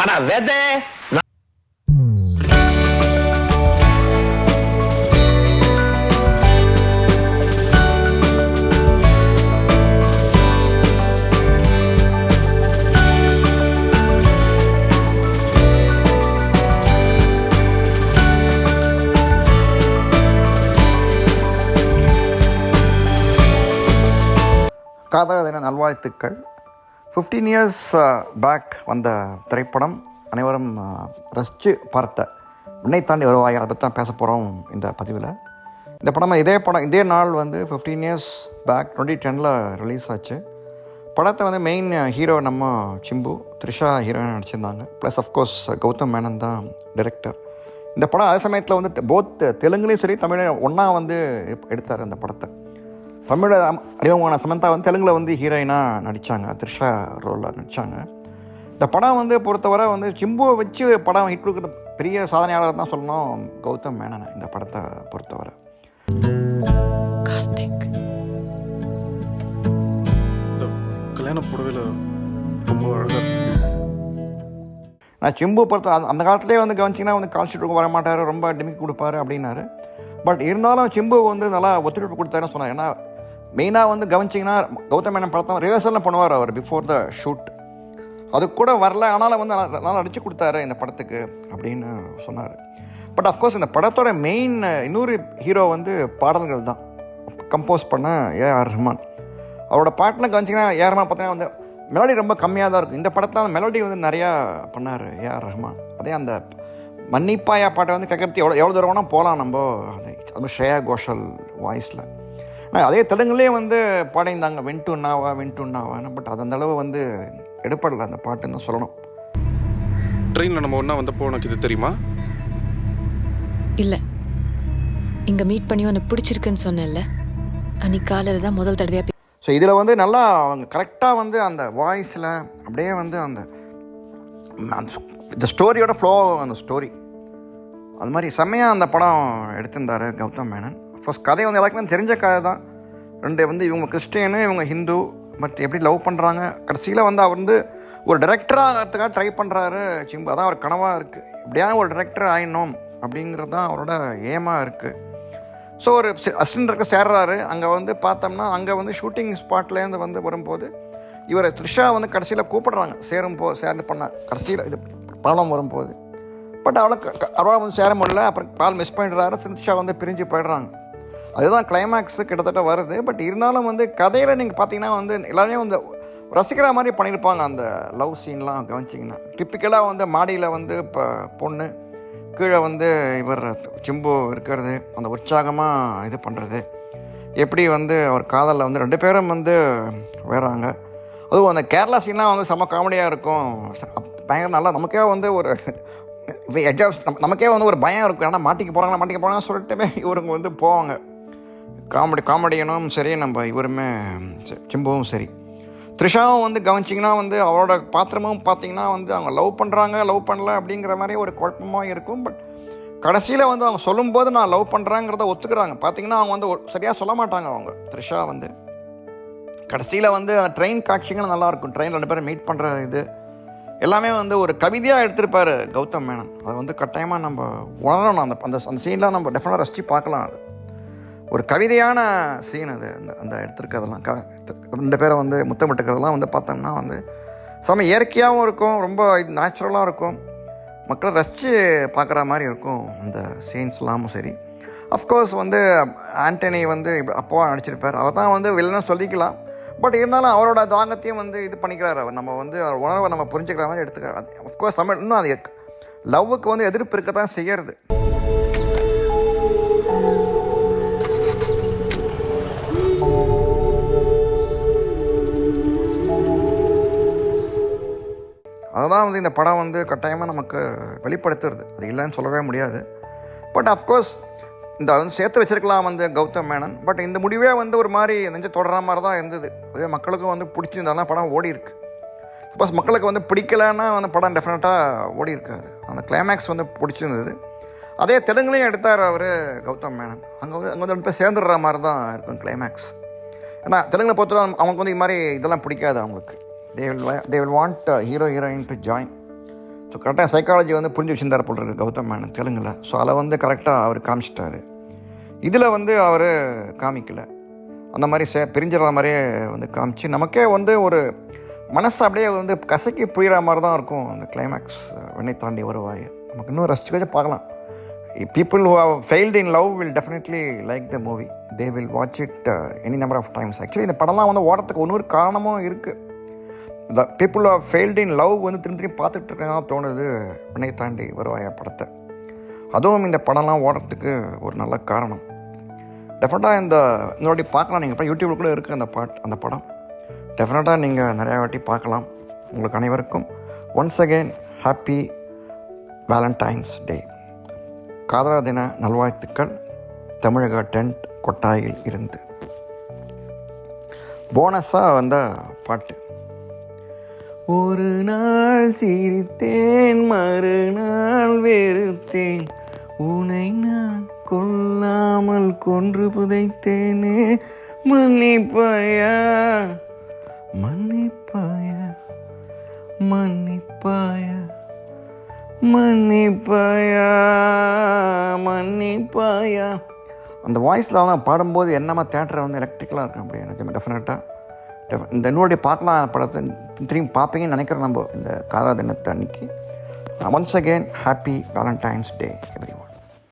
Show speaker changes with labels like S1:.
S1: ஆனா வெதை
S2: காதலர் தின நல்வாழ்த்துக்கள். 15 இயர்ஸ் பேக் வந்த திரைப்படம் அனைவரும் ரசித்து பார்த்த விண்ணை தாண்டி வருவாய், அதை பற்றி தான் பேச போகிறோம் இந்த பதிவில். இந்த படம் இதே நாள் வந்து 15 இயர்ஸ் பேக் 2010 ரிலீஸ் ஆச்சு. படத்தை வந்து மெயின் ஹீரோ நம்ம சிம்பு, த்ரிஷா ஹீரோயின் நடிச்சிருந்தாங்க. ப்ளஸ் அஃப்கோர்ஸ் கௌதம் மேனன் தான் டைரக்டர். இந்த படம் அதே சமயத்தில் வந்து போத் தெலுங்குலேயும் சரி தமிழையும் ஒன்றா வந்து எடுத்தார். அந்த படத்தை தமிழ் அறிமுகமான சமந்தா வந்து தெலுங்கில் வந்து ஹீரோயினாக நடித்தாங்க, த்ரிஷா ரோலில் நடித்தாங்க. இந்த படம் வந்து பொறுத்தவரை வந்து சிம்புவை வச்சு படம் ஹிட் கொடுக்குற பெரிய சாதனையாளர் தான் சொல்லணும் கௌதம் மேனன். இந்த படத்தை பொறுத்தவரை
S3: இந்த கல்யாண புடவையில் ரொம்ப அழகாக
S2: நான் சிம்பு பொறுத்த அந்த காலத்துலேயே வந்து கவனிச்சிங்கன்னா வந்து கால் ஷீட் வர மாட்டார், ரொம்ப டிமிக் கொடுப்பாரு அப்படின்னாரு. பட் இருந்தாலும் சிம்பு வந்து நல்லா ஒத்துழைப்பு கொடுத்தாருன்னு சொன்னார். ஏன்னா மெயினாக வந்து கவனிச்சிங்கன்னா கௌதம் மேனன் படத்தை ரிஹர்சல்லாம் பண்ணுவார் அவர் பிஃபோர் த ஷூட். அது கூட வரல, ஆனாலும் வந்து நல்லா அடித்து கொடுத்தாரு இந்த படத்துக்கு அப்படின்னு சொன்னார். பட் அஃப்கோர்ஸ் இந்த படத்தோட மெயின் இன்னொரு ஹீரோ வந்து பாடல்கள் தான் கம்போஸ் பண்ண ஏஆர் ரஹ்மான். அவரோட பாட்டில் கவனிச்சிங்கன்னா ஏஆர் ரஹ்மான் பார்த்தீங்கன்னா வந்து மெலடி ரொம்ப கம்மியாக தான் இருக்கும். இந்த படத்தில் அந்த மெலடி வந்து நிறையா பண்ணார் ஏஆர் ரஹ்மான். அதே அந்த மன்னிப்பாயா பாட்டை வந்து கேட்கறது எவ்வளோ தூரம் வேணால் போகலாம் நம்ம, அது ஸ்ரேயா கோஷல் வாய்ஸில். அதே தெலுங்குலேயே வந்து பாடியிருந்தாங்க வெண்ட்டுன்னாவான்னு. பட் அது அந்தளவு வந்து எடுப்படலை அந்த பாட்டுன்னு தான் சொல்லணும்.
S3: ட்ரெயினில் நம்ம ஒன்றா வந்தப்போ உனக்கு இது தெரியுமா?
S4: இல்லை, இங்கே மீட் பண்ணி உனக்கு பிடிச்சிருக்குன்னு சொன்னேன்ல, அன்னைக்கு காலையில் தான் முதல் தடவையாக.
S2: ஸோ இதில் வந்து நல்லா அவங்க கரெக்டாக வந்து அந்த வாய்ஸில் அப்படியே வந்து அந்த ஸ்டோரியோட ஃப்ளோ, அந்த ஸ்டோரி அது மாதிரி செம்மையாக அந்த படம் எடுத்திருந்தார் கௌதம் மேனன். ஃபர்ஸ்ட் கதை வந்து எல்லாருக்குமே தெரிஞ்ச கதை தான். ரெண்டு வந்து இவங்க கிறிஸ்டியனு, இவங்க ஹிந்து. பட் எப்படி லவ் பண்ணுறாங்க, கடைசியில் வந்து அவர் வந்து ஒரு டைரக்டராகிறதுக்காக ட்ரை பண்ணுறாரு சிம்பு. அதான் அவர் கனவாக இருக்குது, எப்படியான ஒரு டைரக்டர் ஆயிடணும் அப்படிங்கிறது தான் அவரோட ஏமாக இருக்குது. ஸோ ஒரு அசிஸ்டன்ட் இருக்க சேர்றாரு. அங்கே வந்து பார்த்தோம்னா அங்கே வந்து ஷூட்டிங் ஸ்பாட்லேருந்து வந்து வரும்போது இவரை த்ரிஷா வந்து கடைசியில் கூப்பிடுறாங்க சேர்ந்து பண்ண கடைசியில் இது படம் வரும்போது. பட் அவளால் வந்து சேர முடியல. அப்புறம் பால் மிஸ் பண்ணிடுறாரு, த்ரிஷா வந்து பிரிஞ்சு போயிடுறாங்க. அதுதான் கிளைமேக்ஸு கிட்டத்தட்ட வருது. பட் இருந்தாலும் வந்து கதையில் நீங்கள் பார்த்தீங்கன்னா வந்து எல்லாருமே வந்து ரசிக்கிற மாதிரி பண்ணியிருப்பாங்க. அந்த லவ் சீன்லாம் கவனிச்சிங்கன்னா டிப்பிக்கலாக வந்து மாடியில் வந்து இப்போ பொண்ணு கீழே வந்து இவர் சிம்பு இருக்கிறது, அந்த உற்சாகமாக இது பண்ணுறது, எப்படி வந்து அவர் காதலில் வந்து ரெண்டு பேரும் வந்து வேறாங்க. அதுவும் அந்த கேரளா சீன்லாம் வந்து செம்ம காமெடியாக இருக்கும், பயங்கர நல்லா. நமக்கே வந்து ஒரு நமக்கே வந்து ஒரு பயம் இருக்கும். ஏன்னா மாட்டிக்க போகிறாங்கன்னு சொல்லிட்டுமே இவருங்க வந்து போவாங்க. காமெடியனும் சரி, நம்ம இவருமே சிம்புவும் சரி. த்ரிஷாவும் வந்து கவனிச்சிங்கன்னா வந்து அவரோட பாத்திரமும் பார்த்திங்கன்னா வந்து அவங்க லவ் பண்ணல அப்படிங்கிற மாதிரி ஒரு குழப்பமாக இருக்கும். பட் கடைசியில் வந்து அவங்க சொல்லும்போது நான் லவ் பண்ணுறேங்கிறத ஒத்துக்கிறாங்க. பார்த்திங்கன்னா அவங்க வந்து சரியாக சொல்ல மாட்டாங்க. அவங்க த்ரிஷா வந்து கடைசியில் வந்து அந்த ட்ரெயின் காட்சிங்களும் நல்லாயிருக்கும். ட்ரெயின் ரெண்டு பேரும் மீட் பண்ணுற இது எல்லாமே வந்து ஒரு கவிதையாக எடுத்திருப்பார் கௌதம் மேனன். அது வந்து கட்டாயமாக நம்ம உணரணும். அந்த சீன்லாம் நம்ம டெஃபினட்டாக ரசித்து பார்க்கலாம். அது ஒரு கவிதையான சீன். அது அந்த எடுத்திருக்கிறதெல்லாம் ரெண்டு பேரை வந்து முத்தமிட்டுக்கிறதெல்லாம் வந்து பார்த்தோம்னா வந்து செம்ம இயற்கையாகவும் இருக்கும், ரொம்ப நேச்சுரலாக இருக்கும், மக்கள் ரசித்து பார்க்குற மாதிரி இருக்கும் அந்த சீன்ஸ்லாமும் சரி. அஃப்கோர்ஸ் வந்து ஆண்டனி வந்து அப்பாவாக நடிச்சிருப்பார். அவர் தான் வந்து வில்லன்னு சொல்லிக்கலாம். பட் இருந்தாலும் அவரோட தாங்கத்தையும் வந்து இது பண்ணிக்கிறார். அவர் நம்ம வந்து அவர் உணர்வை நம்ம புரிஞ்சுக்கிற மாதிரி எடுத்துக்கிறார். அஃப்கோர்ஸ் தமிழ் இன்னும் அது லவ்வுக்கு வந்து எதிர்ப்பு இருக்க தான் செய்கிறது. அதுதான் வந்து இந்த படம் வந்து கட்டாயமாக நமக்கு வெளிப்படுத்துறது. அது இல்லைன்னு சொல்லவே முடியாது. பட் அஃப்கோர்ஸ் இந்த வந்து சேர்த்து வச்சிருக்கலாம் வந்து கௌதம் மேனன். பட் இந்த முடிவே வந்து ஒரு மாதிரி நெஞ்சு தொடர மாதிரி தான் இருந்தது. அதே மக்களுக்கும் வந்து பிடிச்சிருந்தாலும் படம் ஓடி இருக்கு. சப்போஸ் மக்களுக்கு வந்து பிடிக்கலைன்னா அந்த படம் டெஃபினட்டாக ஓடி இருக்காது. அந்த கிளைமேக்ஸ் வந்து பிடிச்சிருந்தது. அதே தெலுங்குலையும் எடுத்தார் அவர் கௌதம் மேனன். அங்கே வந்து ரெண்டு பேர் சேர்ந்துடுற மாதிரி தான் இருக்கும் கிளைமேக்ஸ். ஏன்னா தெலுங்கில் பொறுத்தவரை அவங்களுக்கு வந்து இது மாதிரி இதெல்லாம் பிடிக்காது. அவங்களுக்கு they will want hero heroine to join. So கரெக்டாக சைக்காலஜி வந்து புரிஞ்சு வச்சுருந்தார் போல் இருக்கு கௌதம் மேனன் தெலுங்கில். ஸோ அதில் வந்து கரெக்டாக அவர் காமிச்சிட்டாரு. இதில் வந்து அவர் காமிக்கலை. அந்த மாதிரி பிரிஞ்சிடற மாதிரியே வந்து காமிச்சு நமக்கே வந்து ஒரு மனசு அப்படியே வந்து கசக்கி புரிகிற மாதிரி தான் இருக்கும் அந்த கிளைமேக்ஸ். வெண்ணை தாண்டி வருவாய் நமக்கு இன்னும் ரசிச்சு வச்சு பார்க்கலாம். People who have failed in love will definitely like the movie. They will watch it any number of times. Actually இந்த படம்லாம் வந்து ஓடுறதுக்கு இன்னொரு காரணமும் இருக்குது. The people who have failed in love வந்து திரும்பி பார்த்துட்டு இருக்காங்க தோணுது வினை தாண்டி வருவாயா படத்தை. அதுவும் இந்த படம்லாம் ஓடுறதுக்கு ஒரு நல்ல காரணம். டெஃபினட்டாக இன்னொரு பார்க்கலாம். நீங்கள் இப்போ யூடியூப்பில் கூட இருக்குது அந்த படம். டெஃபினட்டாக நீங்கள் நிறையா வாட்டி பார்க்கலாம். உங்களுக்கு அனைவருக்கும் ஒன்ஸ் அகெயின் ஹாப்பி வேலண்டைன்ஸ் டே. காதலர் தின நல்வாழ்த்துக்கள். தமிழக டென்ட் கொட்டாயில் இருந்து போனஸாக வந்த பாட்டு. ஒரு நாள் சிரித்தேன், மறுநாள் வெறுத்தேன், உன்னை நான் கொல்லாமல் கொன்று புதைத்தேனே, மன்னிப்பாயா மன்னிப்பாயா மன்னிப்பாயா மன்னிப்பாயா மன்னிப்பாயா. அந்த வாய்ஸில் அவன் பாடும்போது என்னமா தேட்டரை வந்து எலக்ட்ரிக்கலாக இருக்கும் அப்படியே நினச்சேன். டெஃபினட்டாக இந்த இன்னொரு பார்க்கலாம் படத்தை திரும்பி பார்ப்பீங்கன்னு நினைக்கிறோம் நம்ம இந்த காதலர் தினத்தை அன்னைக்கு. Once again happy Valentine's day every one.